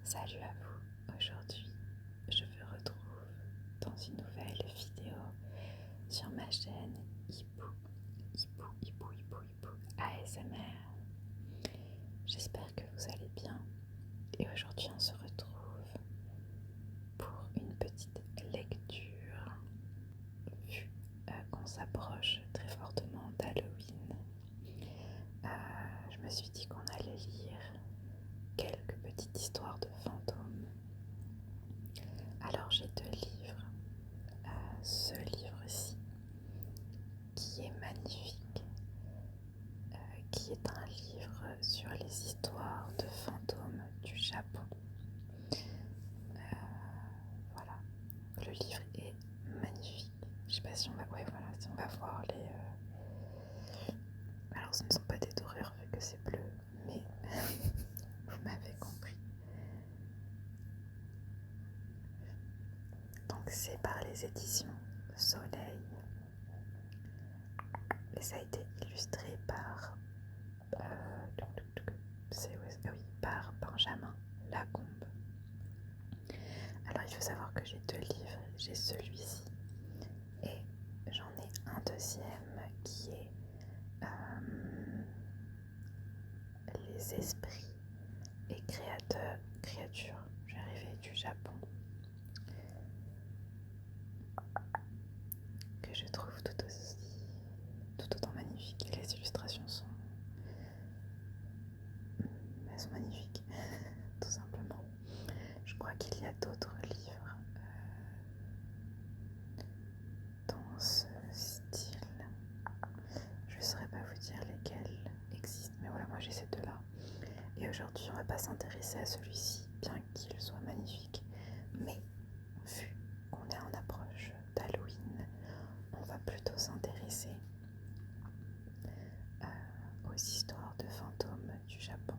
Salut à vous, aujourd'hui je vous retrouve dans une nouvelle vidéo sur ma chaîne Hipou ASMR. J'espère que vous allez bien et aujourd'hui on se retrouve pour une petite lecture vu qu'on s'approche très fortement d'Halloween. Je me suis dit qu'on allait lire quelques petites histoires de fantômes. Alors j'ai deux livres. Ce livre-ci qui est magnifique, qui est un livre sur les histoires de fantômes du Japon. Voilà, le livre est magnifique. Je sais pas si on va, si on va voir les. Alors ce ne sont pas des dorures vu que c'est bleu, mais vous m'avez compris. Donc c'est par les éditions Soleil et ça a été illustré par par Benjamin Lacombe. Alors il faut savoir que j'ai deux livres, j'ai celui-ci et j'en ai un deuxième qui est Les esprits et créatures, je vais arriver du Japon, que je trouve tout autant magnifique et les illustrations elles sont magnifiques, tout simplement. Je crois qu'il y a d'autres livres dans ce style. Je ne saurais pas vous dire lesquels existent, mais voilà, moi j'ai ces deux-là. Et aujourd'hui, on ne va pas s'intéresser à celui-ci, bien qu'il soit magnifique. Mais vu qu'on est en approche d'Halloween, on va plutôt s'intéresser aux histoires de fantômes du Japon.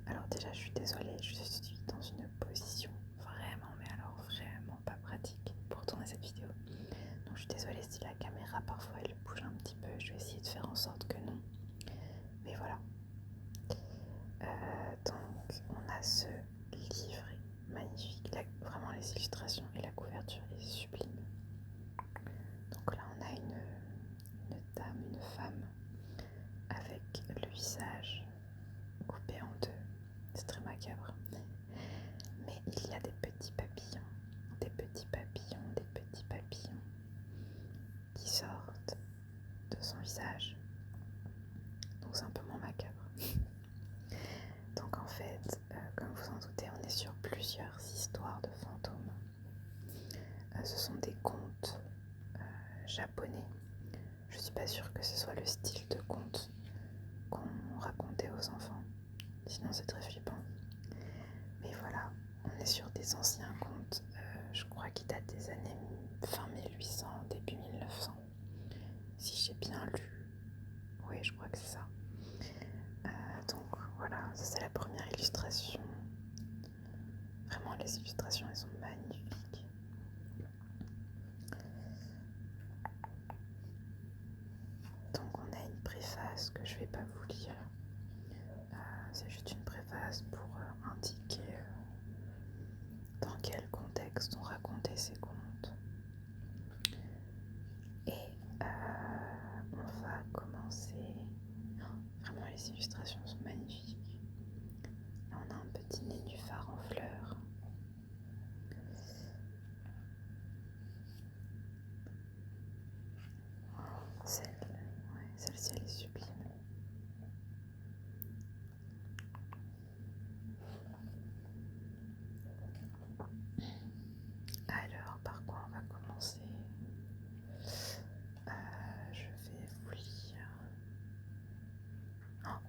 Alors déjà, je suis désolée, je suis dans une position vraiment pas pratique pour tourner cette vidéo. Donc je suis désolée si la caméra parfois elle bouge un petit peu, je vais essayer de faire en sorte que non. Mais voilà. Donc on a ce livre magnifique, vraiment les illustrations et la couverture est sublime. Donc là on a une dame, une femme avec le visage coupé en deux, c'est très macabre. Mais il y a des petits papillons qui sortent de son visage. Donc c'est un peu moins macabre. Donc en fait, comme vous en doutez, on est sur plusieurs histoires de fantômes. Ce sont des contes japonais. Je suis pas sûre que ce soit le style de conte qu'on racontait aux enfants. Sinon c'est très flippant. Mais voilà, on est sur des anciens contes, je crois qu'ils datent des années fin 1800, début 1900. Si j'ai bien lu. Oui, je crois que c'est ça. Donc voilà, ça c'est la première illustration. Vraiment, les illustrations, elles sont magnifiques. Donc on a une préface que je vais pas vous lire. C'est juste une préface pour indiquer dans quel contexte on racontait ces contes. Et on va commencer. Vraiment, les illustrations sont magnifiques. Là, on a un petit nénuphar en fleurs. Celle-ci, elle est sublime. Alors, par quoi on va commencer? Je vais vous lire. Oh,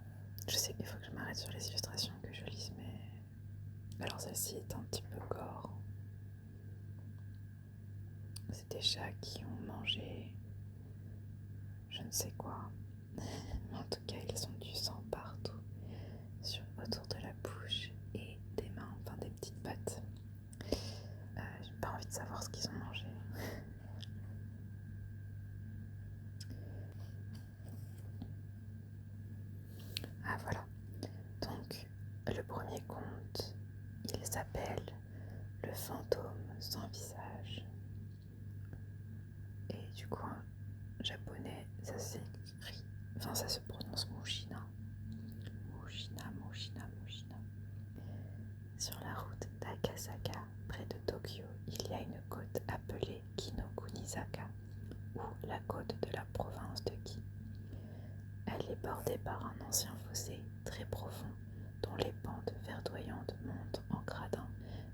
je sais qu'il faut que je m'arrête sur les illustrations que je lise, mais... Alors celle-ci est un petit peu gore. C'est des chats qui ont mangé je ne sais quoi. Mais en tout cas, ils ont du sang partout, autour de la bouche et des mains, enfin des petites pattes. J'ai pas envie de savoir ce qu'ils ont mangé. Ah voilà. Donc, le premier conte s'appelle Le fantôme sans visage. Et du coup, en japonais, ça s'écrit, enfin ça se prononce Mushina. Mushina, Mushina, Mushina. Sur la route d'Akasaka, près de Tokyo, il y a une côte appelée Kinokunisaka, ou la côte de la province de Ki. Elle est bordée par un ancien fossé très profond, dont les pentes verdoyantes montent en gradin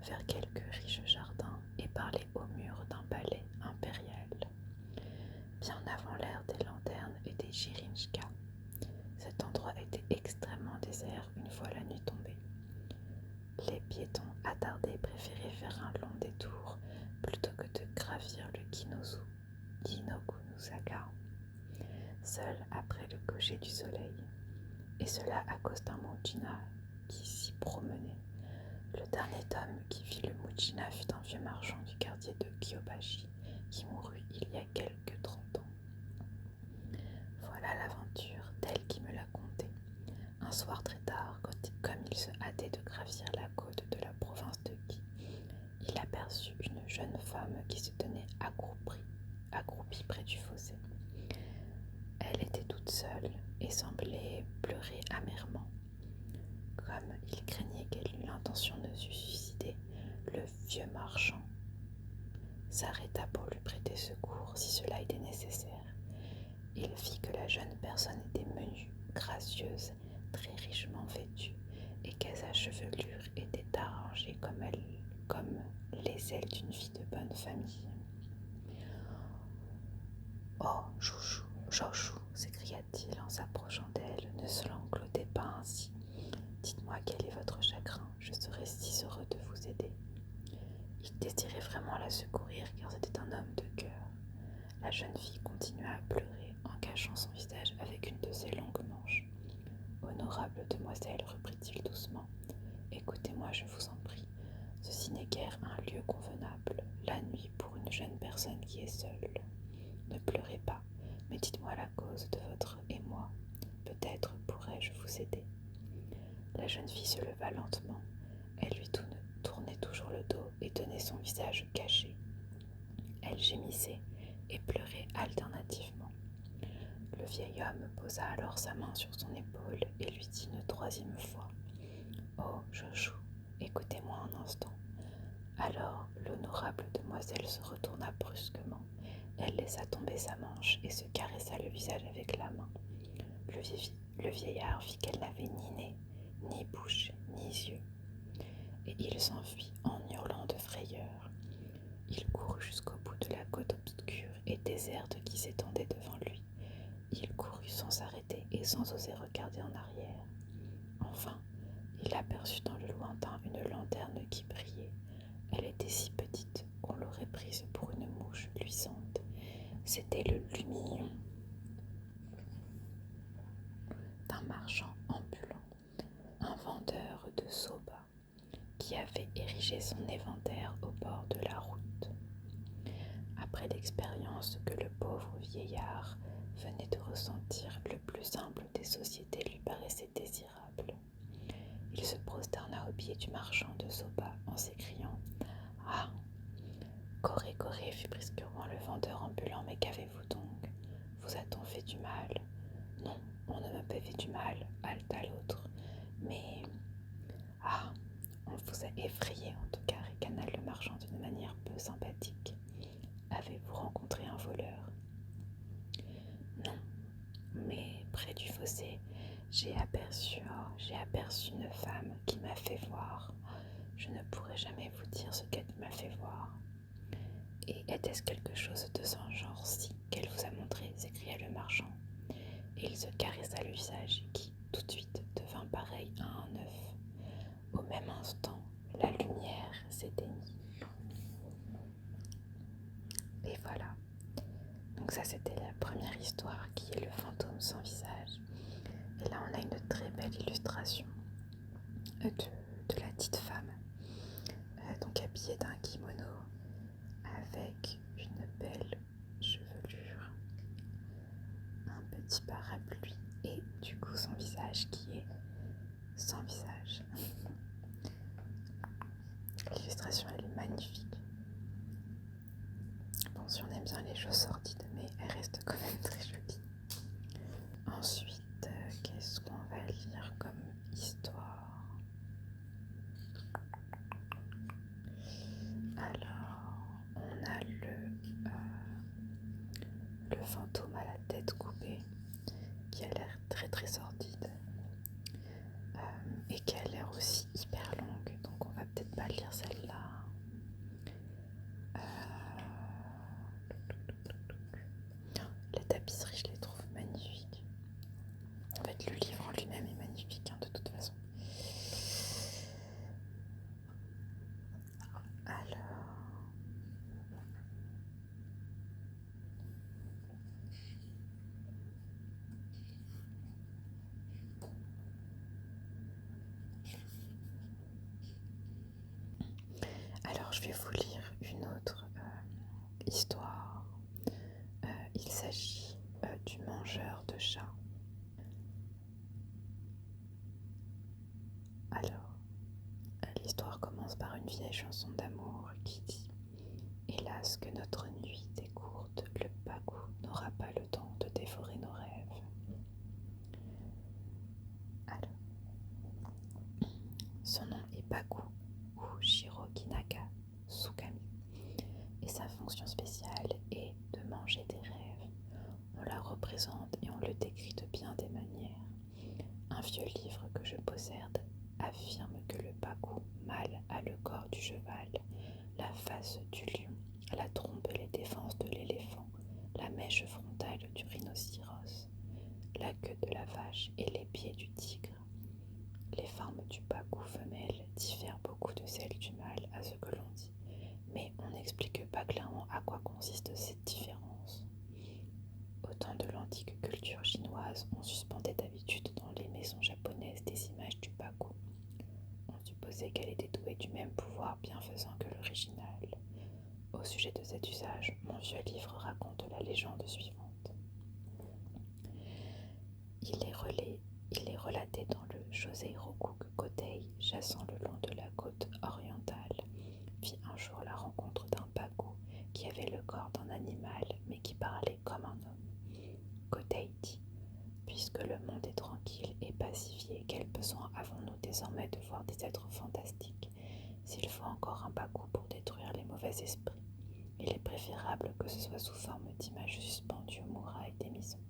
vers quelques riches jardins et par les hauts murs d'un palais impérial. Bien avant l'ère des lanternes et des jirinshika, cet endroit était extrêmement désert une fois la nuit tombée. Les piétons attardés préféraient faire un long détour plutôt que de gravir le Kinokunisaka, seul après le coucher du soleil, et cela à cause d'un Muchina qui s'y promenait. Le dernier homme qui vit le Muchina fut un vieux marchand du quartier de Kyobashi qui mourut il y a quelques 30 ans. Voilà l'aventure telle qu'il me l'a contée. Un soir très tard, comme il se hâtait de gravir la côte de la province de Ki, il aperçut une jeune femme qui se tenait accroupie près du fossé. Elle était toute seule et semblait pleurer amèrement. Comme il craignait qu'elle eût l'intention de se suicider, le vieux marchand s'arrêta pour lui prêter secours si cela était nécessaire. Il vit que la jeune personne était menue, gracieuse, très richement vêtue, et que sa chevelure était arrangée comme les ailes d'une fille de bonne famille. « Oh, chouchou, chouchou !» s'écria-t-il en s'approchant d'elle, « ne se l'enclotez pas ainsi. Dites-moi quel est votre chagrin, je serai si heureux de vous aider. » Il désirait vraiment la secourir car c'était un homme de cœur. La jeune fille continua à pleurer en cachant son visage avec une de ses longues manches. « Honorable demoiselle, reprit-il doucement, écoutez-moi, je vous en prie. Ceci n'est guère un lieu convenable, la nuit pour une jeune personne qui est seule. Ne pleurez pas, mais dites-moi la cause de votre émoi. Peut-être pourrais-je vous aider. » La jeune fille se leva lentement. Elle lui tournait toujours le dos et tenait son visage caché. Elle gémissait et pleurait alternativement. Le vieil homme posa alors sa main sur son épaule et lui dit une troisième fois : « Oh, chouchou, écoutez-moi un instant. » Alors l'honorable demoiselle se retourna brusquement. Elle laissa tomber sa manche et se caressa le visage avec la main. Le vieillard vit qu'elle n'avait ni nez, ni bouche, ni yeux, et il s'enfuit en hurlant de frayeur. Il courut jusqu'au bout de la côte obscure et déserte qui s'étendait devant lui. Il courut sans s'arrêter et sans oser regarder en arrière. Enfin, il aperçut dans le lointain une lanterne qui brillait. Elle était si petite qu'on l'aurait prise pour une mouche luisante. C'était le lumignon d'un marchand ambulant, un vendeur de soba, qui avait érigé son éventaire au bord de la route. Après l'expérience que le pauvre vieillard venait de ressentir, le plus simple des sociétés lui paraissait désirable. Il se prosterna aux pieds du marchand de soba en s'écriant : « Ah ! Corée, Corée, fit brusquement le vendeur ambulant, mais qu'avez-vous donc ? Vous a-t-on fait du mal ? Non, on ne m'a pas fait du mal, haleta l'autre. Mais ah, on vous a effrayé en tout cas, ricana le marchand d'une manière peu sympathique. Avez-vous rencontré un voleur ? Non, mais près du fossé, j'ai aperçu une femme qui m'a fait voir. Je ne pourrai jamais vous dire ce qu'elle m'a fait voir. Et était-ce quelque chose de ce genre-ci qu'elle vous a montré ? S'écria le marchand. Et il se caressa le visage qui, tout de suite, devint pareil à un œuf. Au même instant, la lumière s'éteignit. Et voilà. Donc ça, c'était la première histoire qui est le fantôme sans visage. Et là, on a une très belle illustration de la petite femme, donc habillée d'un kimono avec une belle chevelure, un petit parapluie et du coup son visage qui est sans visage. l'illustration elle est magnifique. Bon, si on aime bien les choses sordides, mais elle reste quand même très jolie. Ensuite, qu'est-ce qu'on va lire comme histoire? Alors, on a le fantôme à la tête coupée, qui a l'air très très sordide, et qui a l'air aussi hyper longue, donc on va peut-être pas lire celle-là. Les tapisseries, je les trouve magnifiques. En fait, le livre en lui-même est magnifique, de toute façon. Alors, je vais vous lire une autre histoire. Il s'agit du mangeur de chats. Alors, l'histoire commence par une vieille chanson d'amour qui dit: hélas que notre nuit est courte, le Pagou n'aura pas le temps de dévorer nos rêves. Alors, son nom est Pagou ou Shirokinaka Tsukami, et sa fonction spéciale est de manger des rêves. On la représente et on le décrit de bien des manières. Un vieux livre que je possède affirme que le Pagou mâle a le corps du cheval, la face du lion, la trompe et les défenses de l'éléphant, la mèche frontale du rhinocéros, la queue de la vache et les pieds du tigre. Les formes du Pagou femelle diffèrent beaucoup de celles du mâle à ce que l'on dit, mais on n'explique pas clairement à quoi consiste cette différence. Au temps de l'antique culture chinoise, on suspendait d'habitude dans les maisons japonaises des images du Pagou. On supposait qu'elle était douée du même pouvoir bienfaisant que l'original. Au sujet de cet usage, mon vieux livre raconte la légende suivante. Il est relaté dans le Josei-Roku que Kotei, chassant le long de la côte orientale, fit un jour la rencontre d'un Pagou qui avait le corps d'un animal mais qui parlait comme un homme. Kotei dit: puisque le monde est tranquille et pacifié, quel besoin avons-nous désormais de voir des êtres fantastiques? S'il faut encore un Pagou pour détruire les mauvais esprits, il est préférable que ce soit sous forme d'images suspendues aux murailles des maisons.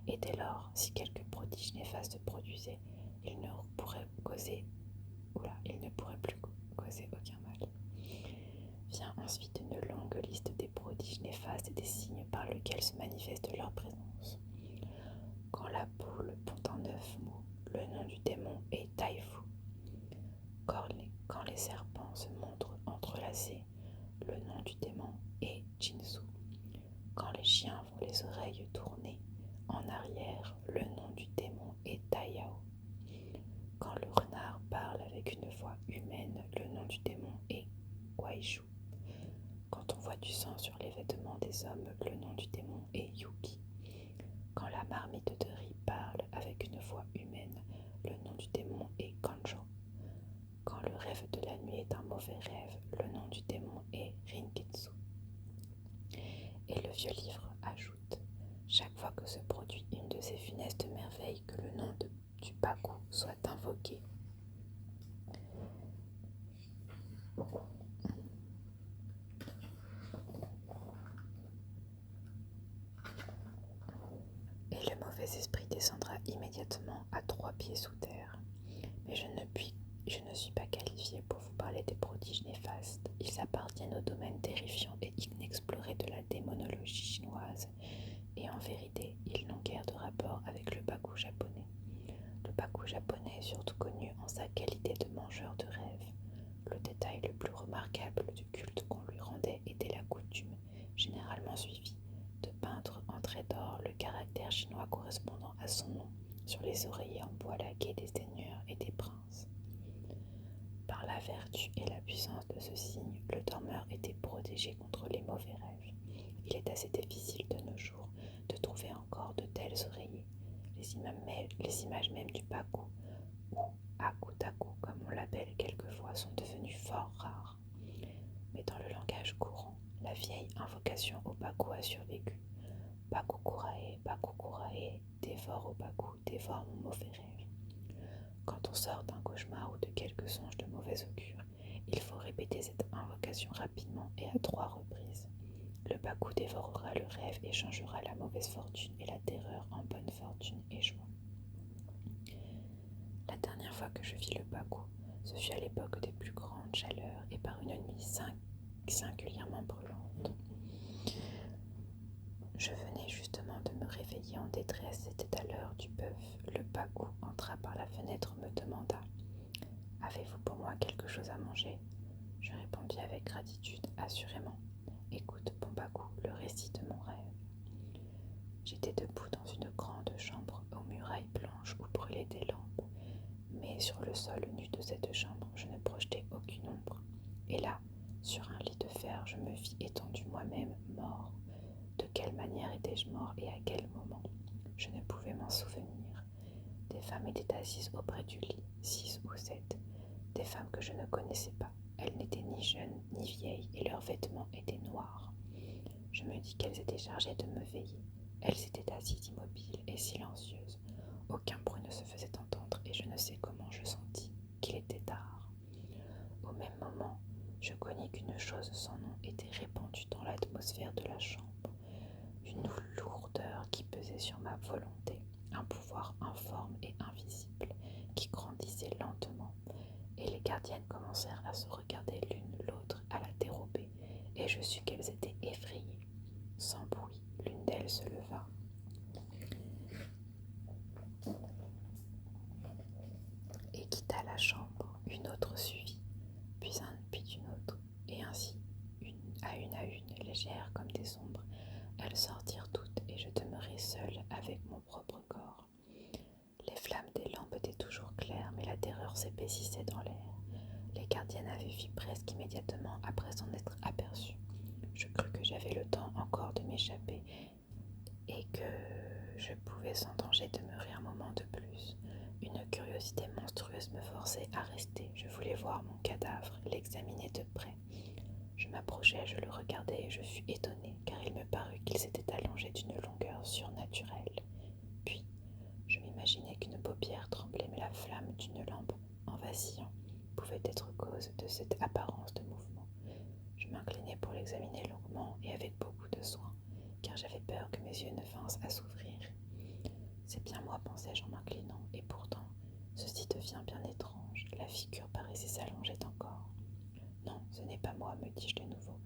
Et dès lors, si quelque prodige néfaste se produisait, il ne pourrait plus causer aucun mal. Vient ensuite une longue liste des prodiges néfastes et des signes par lesquels se manifeste leur présence. Quand la poule pond un œuf mou, le nom du démon est Taifu. Quand les serpents se montrent entrelacés, le nom du démon est Jinsu. Quand les chiens font les oreilles tournées en arrière, le nom du démon est Taiyao. Quand le renard parle avec une voix humaine, le nom du démon est Guaishu. Quand on voit du sang sur les vêtements des hommes, le nom du démon est Yuki. Quand la marmite de riz parle avec une voix humaine, le nom du démon est Kanjo. Quand le rêve de la nuit est un mauvais rêve, le nom du démon est Rinkitsu. Et le vieux livre ajoute: chaque fois que se produit une de ces funestes merveilles, que le nom du Pagou soit invoqué. Et le mauvais esprit descendra immédiatement à 3 pieds sous terre. Mais je ne suis pas qualifié pour vous parler des prodiges néfastes. Ils appartiennent au domaine terrifiant et inexploré de la démonologie chinoise, et en vérité, ils n'ont guère de rapport avec le Pagou japonais. Le Pagou japonais est surtout connu en sa qualité de mangeur de rêves. Le détail le plus remarquable du culte qu'on lui rendait était la coutume, généralement suivie, de peindre en traits d'or le caractère chinois correspondant à son nom sur les oreillers en bois laqué des seigneurs et des princes. Par la vertu et la puissance de ce signe, le dormeur était protégé contre les mauvais rêves. Il est assez difficile de nos jours de trouver encore de tels oreillers. Les images même du Pagou, ou Akutaku comme on l'appelle quelquefois, sont devenues fort rares. mais dans le langage courant, la vieille invocation au Baku a survécu. Bakukurae, dévore au Baku, dévore mon mauvais rêve. Quand on sort d'un cauchemar ou de quelques songes de mauvais augure, il faut répéter cette invocation rapidement et à 3 reprises. Le Baku dévorera le rêve et changera la mauvaise fortune et la terreur en bonne fortune et joie. La dernière fois que je vis le Baku, ce fut à l'époque des plus grandes chaleurs et par une nuit singulièrement brûlante. Je venais justement de me réveiller en détresse, c'était à l'heure du bœuf. Le Baku entra par la fenêtre, me demanda « Avez-vous pour moi quelque chose à manger ?» Je répondis avec gratitude, assurément. « Écoute, bon Baku, le récit de mon rêve. » J'étais debout dans une grande chambre aux murailles blanches où brûlaient des lampes, mais sur le sol nu de cette chambre, je ne projetais aucune ombre. Et là, sur un lit de fer, je me vis étendu moi-même, mort. De quelle manière étais-je mort et à quel moment? Je ne pouvais m'en souvenir. Des femmes étaient assises auprès du lit, 6 ou 7, des femmes que je ne connaissais pas. Elles n'étaient ni jeunes ni vieilles et leurs vêtements étaient noirs. Je me dis qu'elles étaient chargées de me veiller. Elles étaient assises immobiles et silencieuses. Aucun bruit ne se faisait entendre et je ne sais comment je sentis qu'il était tard. Au même moment, je connus qu'une chose sans nom était répandue dans l'atmosphère de la chambre. Une lourdeur qui pesait sur ma volonté, un pouvoir informe et invisible qui grandissait lentement, et les gardiennes commencèrent à se regarder l'une l'autre à la dérobée, et je sus qu'elles étaient effrayées. Sans bruit, l'une d'elles se leva. Et quitta la chambre, une autre suivit, puis une autre, et ainsi, à une, légères comme des ombres, elles sortirent toutes et je demeurai seule avec mon propre corps. Les flammes des lampes étaient toujours claires, mais la terreur s'épaississait dans l'air. Les gardiennes avaient fui presque immédiatement après s'en être aperçues. Je crus que j'avais le temps encore de m'échapper et que je pouvais sans danger demeurer un moment de plus. Une curiosité monstrueuse me forçait à rester. Je voulais voir mon cadavre, l'examiner de près. Je m'approchai, je le regardai et je fus étonnée, car il me parut qu'il s'était allongé d'une longueur surnaturelle. Puis, je m'imaginai qu'une paupière tremblait, mais la flamme d'une lampe, en vacillant, pouvait être cause de cette apparence de mouvement. Je m'inclinai pour l'examiner longuement et avec beaucoup de soin, car j'avais peur que mes yeux ne vinssent à s'ouvrir. C'est bien moi, pensai-je en m'inclinant, et pourtant, ceci devient bien étrange, la figure paraissait s'allonger encore. Non, ce n'est pas moi, me dis-je de nouveau,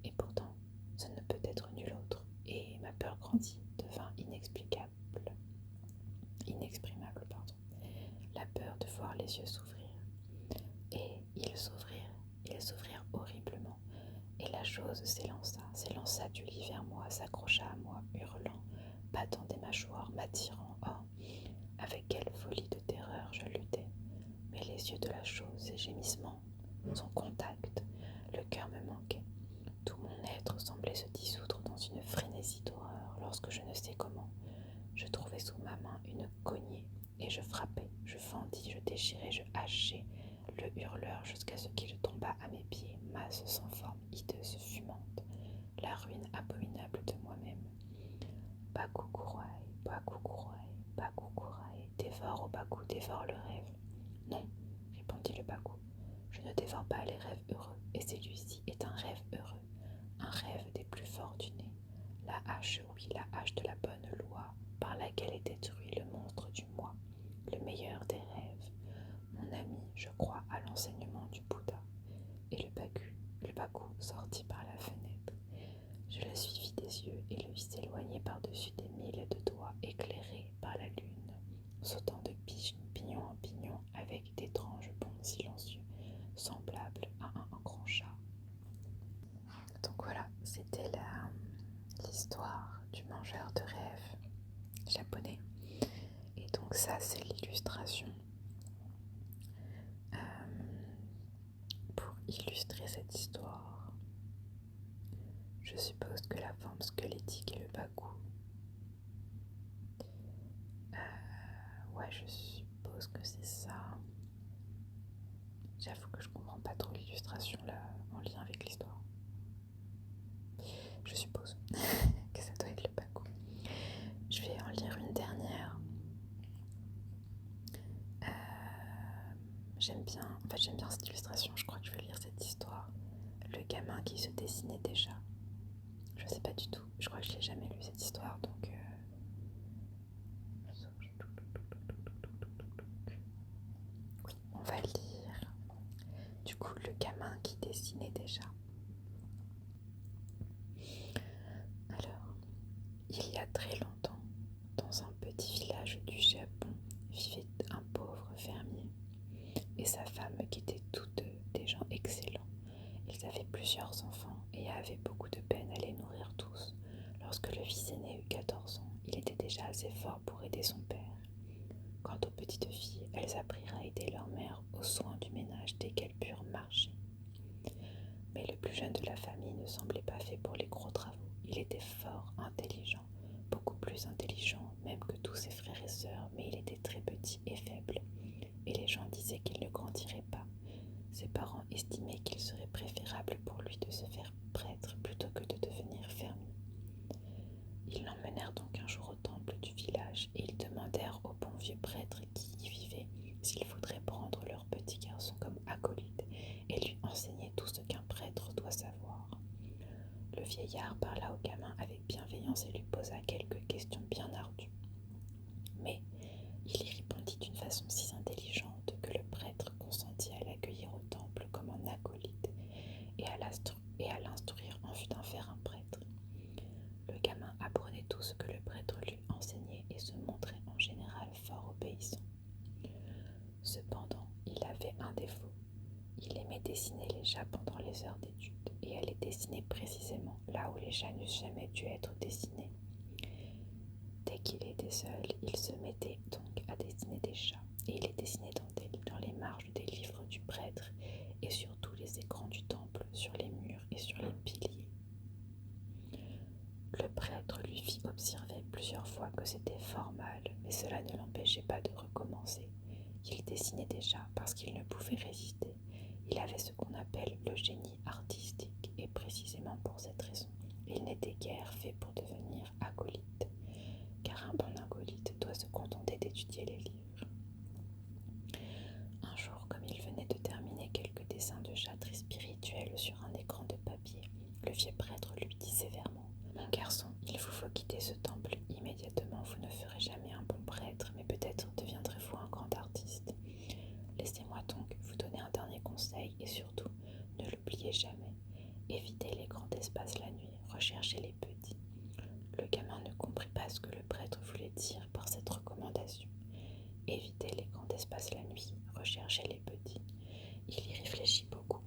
et pourtant, ce ne peut être nul autre, et ma peur grandit, devint inexprimable, la peur de voir les yeux s'ouvrir. Et ils s'ouvrirent horriblement, et la chose s'élança du lit vers moi, s'accrocha à moi, hurlant, battant des mâchoires, m'attirant. Oh, avec quelle folie de terreur je luttais, mais les yeux de la chose, ses gémissements, son contact, le cœur me manquait. Tout mon être semblait se dissoudre dans une frénésie d'horreur lorsque je ne sais comment, je trouvai sous ma main une cognée et je frappai, je fendis, je déchirai, je hachai le hurleur jusqu'à ce qu'il tomba à mes pieds, masse sans forme, hideuse, fumante, la ruine abominable de moi-même. Bakukurae, Bakukurae, dévore au Baku, dévore le rêve. Non, répondit le Baku, je ne dévore pas les rêves heureux, et celui-ci est un rêve heureux, un rêve des plus fortunés. La hache, oui, la hache de la bonne loi, par laquelle est détruit le monstre du moi, le meilleur des rêves. Mon ami, je crois à l'enseignement du Bouddha. Et le Baku sortit par la fenêtre. Je le suivis des yeux et le vis s'éloigner par-dessus des milles de doigts éclairés par la lune, sautant de pignon en pignon avec d'étranges bonds silencieux, semblables à un grand chat. Donc voilà, c'était l'histoire du mangeur de rêves japonais. Et donc ça, c'est l'illustration pour illustrer cette histoire. Je suppose que la forme squelettique est le Baku. Ouais, je suppose que c'est ça. J'avoue que je comprends pas trop l'illustration là en lien avec l'histoire. Je suppose que ça doit être le Bakou. Je vais en lire une dernière. J'aime bien cette illustration. Je crois que je vais lire cette histoire. Le gamin qui se dessinait déjà. Je sais pas du tout. Je crois que je l'ai jamais lu cette histoire, donc. Oui, on va lire. Du coup, le gamin qui dessinait déjà. Alors, il y a très longtemps, dans un petit village du Japon, vivait un pauvre fermier et sa femme qui étaient tous deux des gens excellents. Ils avaient plusieurs enfants et avaient beaucoup de peine à les nourrir tous. Lorsque le fils aîné eut 14 ans, il était déjà assez fort pour aider son père. Quant aux petites filles, elles apprirent à aider leur mère aux soins du ménage dès qu'elles purent marcher. Mais le plus jeune de la famille ne semblait pas fait pour les gros travaux. Il était fort intelligent, beaucoup plus intelligent même que tous ses frères et sœurs, mais il était très petit et faible, et les gens disaient qu'il ne grandirait pas. Ses parents estimaient qu'il serait préférable pour lui de se faire prêtre plutôt que de devenir fermier. Ils l'emmenèrent donc un jour au temple du village et ils demandèrent au bon vieux prêtre qui y vivait s'il faudrait prendre leur petit garçon comme acolyte et lui enseigner tout ce qu'un prêtre doit savoir. Le vieillard parla au gamin avec bienveillance et lui posa quelques questions bien ardues. Mais il y répondit d'une façon si intelligente que le prêtre consentit à l'accueillir au temple comme un acolyte et à l'instruire en vue d'en faire un prêtre. Le gamin apprenait tout ce que le prêtre lui enseignait et se montrait en général fort obéissant. Cependant, il avait un défaut. Il aimait dessiner les chats pendant les heures d'étude et elle les dessinait précisément là où les chats n'eussent jamais dû être dessinés. Dès qu'il était seul, il se mettait donc à dessiner des chats et il les dessinait dans les marges des livres du prêtre et sur tous les écrans du temple, sur les murs et sur les piliers. Le prêtre lui fit observer plusieurs fois que c'était fort mal, mais cela ne l'empêchait pas de recommencer. Il dessinait déjà parce qu'il ne pouvait résister. Il avait ce qu'on appelle le génie artistique, et précisément pour cette raison, il n'était guère fait pour devenir acolyte, car un bon acolyte doit se contenter d'étudier les livres. Un jour, comme il venait de terminer quelques dessins de chats très spirituels sur un écran de papier, le vieux prêtre lui dit sévèrement: « Mon garçon, il vous faut quitter ce temple immédiatement, vous ne ferez jamais un bon prêtre, mais peut-être deviendrez-vous un grand artiste. Laissez-moi donc vous donner un dernier conseil et surtout, ne l'oubliez jamais. Évitez les grands espaces la nuit, recherchez les petits. » Le gamin ne comprit pas ce que le prêtre voulait dire par cette recommandation. Évitez les grands espaces la nuit, recherchez les petits. Il y réfléchit beaucoup,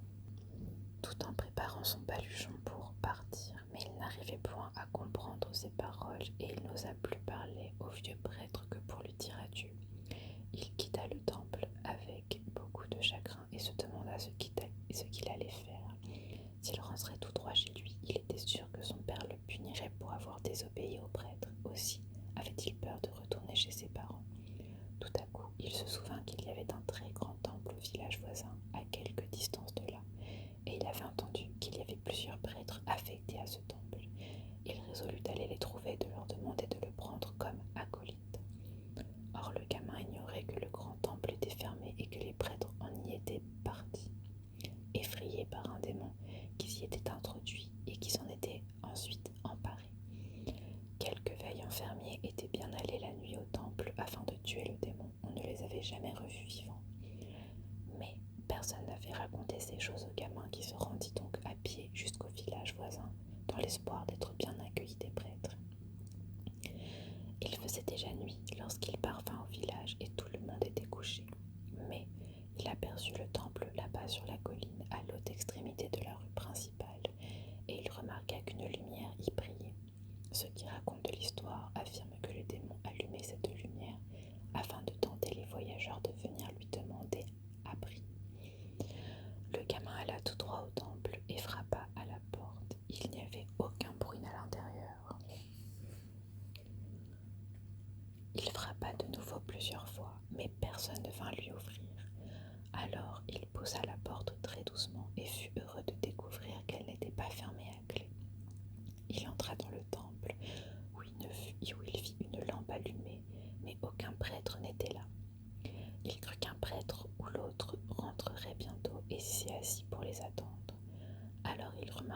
tout en préparant son baluchon pour partir, mais il n'arrivait point à comprendre ses paroles et il n'osa plus parler au vieux prêtre que pour lui dire adieu. Il quitta le temple avec beaucoup de chagrin et se demanda ce qu'il allait faire. S'il rentrait tout droit chez lui, il était sûr que son père le punirait pour avoir désobéi au prêtre. Aussi avait-il peur de retourner chez ses parents. Tout à coup, il se souvint qu'il y avait un très grand temple au village voisin, à quelque distance de là, et il avait entendu qu'il y avait plusieurs prêtres affectés à ce temple. Il résolut d'aller les trouver et de leur demander de le prendre comme acolyte. Or, le gamin ignorait que le grand temple était fermé et que les prêtres en y étaient partis, effrayés par un démon qui s'y était introduit et qui s'en était ensuite emparé. Quelques veillants fermiers étaient bien allés la nuit au temple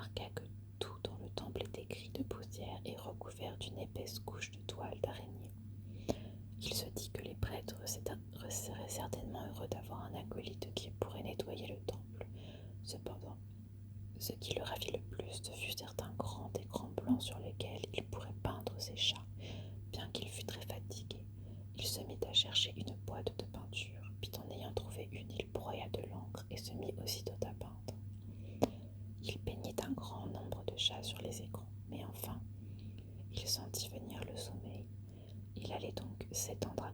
remarqua que tout dans le temple était gris de poussière et recouvert d'une épaisse couche de toile d'araignée. Il se dit que les prêtres seraient certainement heureux d'avoir un acolyte qui pourrait nettoyer le temple. Cependant, ce qui le ravit le plus, ce fut certains grands écrans blancs sur lesquels il pourrait peindre ses chats. Bien qu'il fût très fatigué, il se mit à chercher une boîte de peinture, puis en ayant trouvé une, il broya de l'encre et se mit aussitôt à peindre. Il peignit un grand nombre de chats sur les écrans, mais enfin, il sentit venir le sommeil. Il allait donc s'étendre à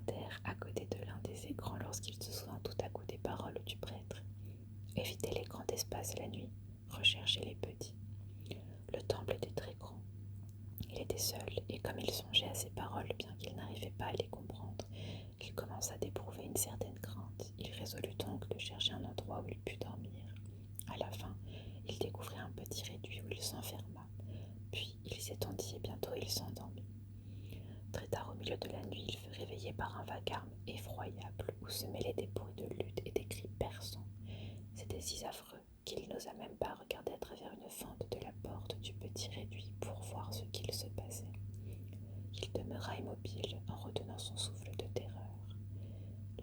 terre à côté de l'un des écrans lorsqu'il se souvint tout à coup des paroles du prêtre. Évitez les grands espaces la nuit, recherchez les petits. Le temple était très grand. Il était seul, et comme il songeait à ces paroles, bien qu'il n'arrivait pas à les comprendre, il commença d'éprouver une certaine crainte. Il résolut donc de chercher un endroit où il pût dormir. À la fin, il découvrit un petit réduit où il s'enferma. Puis il s'étendit et bientôt il s'endormit. Très tard au milieu de la nuit, il fut réveillé par un vacarme effroyable où se mêlaient des bruits de lutte et des cris perçants. C'était si affreux qu'il n'osa même pas regarder à travers une fente de la porte du petit réduit pour voir ce qu'il se passait. Il demeura immobile en retenant son souffle de terreur.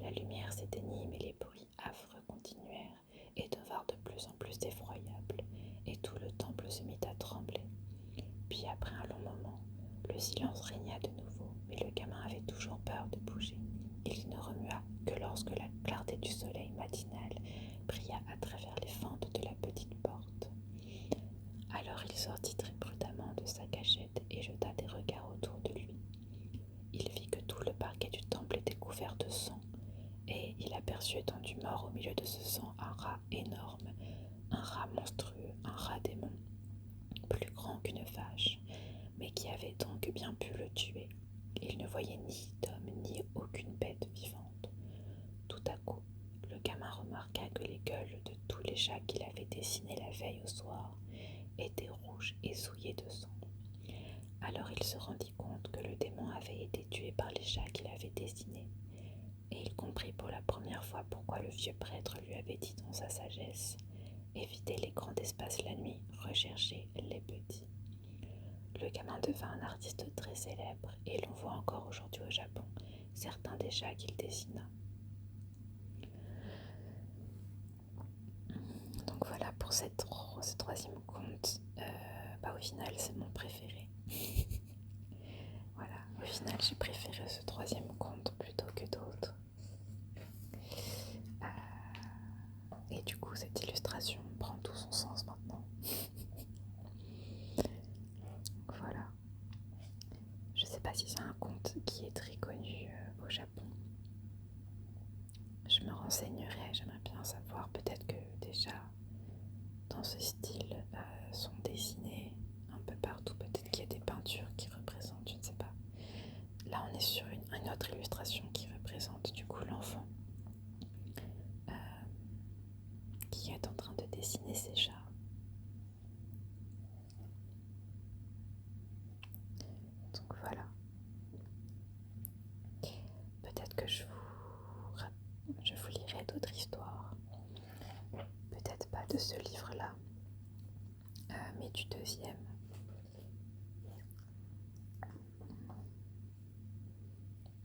La lumière s'éteignit, mais les bruits affreux continuèrent et devinrent de plus en plus effroyables, et tout le temple se mit à trembler. Puis après un long moment, le silence régna de nouveau, mais le gamin avait toujours peur de bouger. Il ne remua que lorsque la clarté du soleil matinal brilla à travers les fentes de la petite porte. Alors il sortit très prudemment de sa cachette et jeta des regards autour de lui. Il vit que tout le parquet du temple était couvert de sang, et il aperçut étendu mort au milieu de ce sang un rat énorme, un rat monstrueux, un rat démon, plus grand qu'une vache, mais qui avait donc bien pu le tuer. Il ne voyait ni d'homme ni aucune bête vivante. Tout à coup, le gamin remarqua que les gueules de tous les chats qu'il avait dessinés la veille au soir étaient rouges et souillées de sang. Alors il se rendit compte que le démon avait été tué par les chats qu'il avait dessinés, et il comprit pour la première fois pourquoi le vieux prêtre lui avait dit dans sa sagesse « Évitez les grands espaces la nuit, recherchez les petits ». Le gamin devint un artiste très célèbre, et l'on voit encore aujourd'hui au Japon certains des chats qu'il dessina. Donc voilà pour ce troisième conte. Au final, c'est mon préféré. Voilà, au final, j'ai préféré ce troisième conte plutôt que d'autres. Et du coup, cette illustration prend tout son sens maintenant. Voilà. Je sais pas si c'est un conte qui est très connu au Japon. Je me renseignerai, j'aimerais bien savoir. Peut-être que déjà dans ce style sont dessinés un peu partout. Peut-être qu'il y a des peintures qui représentent, je ne sais pas. Là, on est sur une autre illustration qui représente du coup l'enfant qui est en train de dessiner ses chats. Donc voilà. Peut-être que je vous lirai d'autres histoires. Peut-être pas de ce livre-là, mais du deuxième.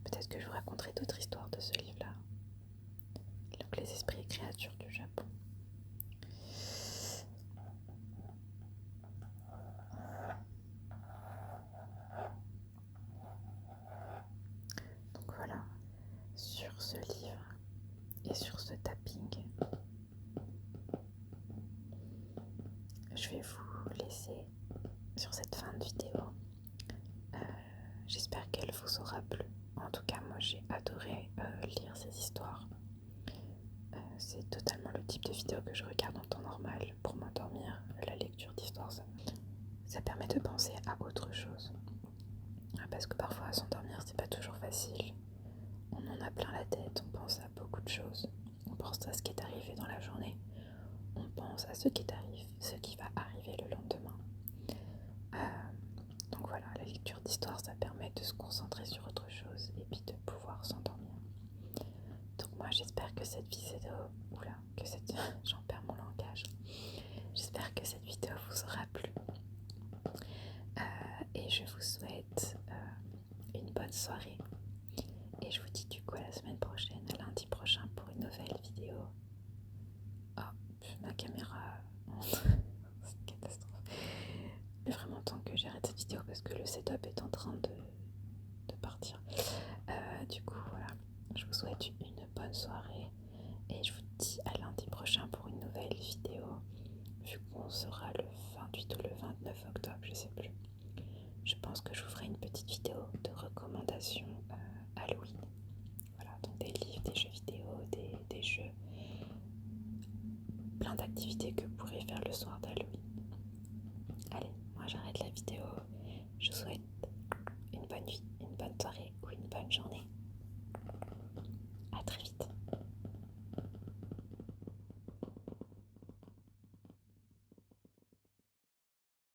Peut-être que je vous raconterai d'autres histoires de ce livre-là. Donc les esprits et créatures du Japon. Donc voilà, sur ce livre et sur ce tapping, je vais vous laisser sur cette fin de vidéo. J'espère qu'elle vous aura plu. En tout cas, moi j'ai adoré lire ces histoires. C'est totalement le type de vidéo que je regarde en temps normal pour m'endormir. La lecture d'histoires, ça permet de penser à autre chose. Parce que parfois, s'endormir, c'est pas toujours facile. On en a plein la tête, on pense à beaucoup de choses. On pense à ce qui est arrivé dans la journée. On pense à ce qui va arriver le lendemain. Donc voilà, la lecture d'histoire, ça permet de se concentrer sur autre chose et puis de pouvoir s'endormir. Donc moi, j'espère que cette vidéo Oula, que cette... j'en perds mon langage. J'espère que cette vidéo vous aura plu. Et je vous souhaite une bonne soirée. Et je vous dis du coup à la semaine prochaine, à lundi prochain pour une nouvelle vidéo. Oh, ma caméra... c'est une catastrophe. Il est vraiment temps que j'arrête cette vidéo parce que le setup est en train de partir. Du coup, voilà. Je vous souhaite une bonne soirée. Et je vous dis à lundi prochain pour une nouvelle vidéo. Vu qu'on sera le 28 ou le 29 octobre, je sais plus. Je pense que je vous ferai une petite vidéo de recommandation Halloween. Voilà, donc des livres, des jeux vidéo, des jeux, plein d'activités que vous pourrez faire le soir d'Halloween. Allez, moi j'arrête la vidéo. Je vous souhaite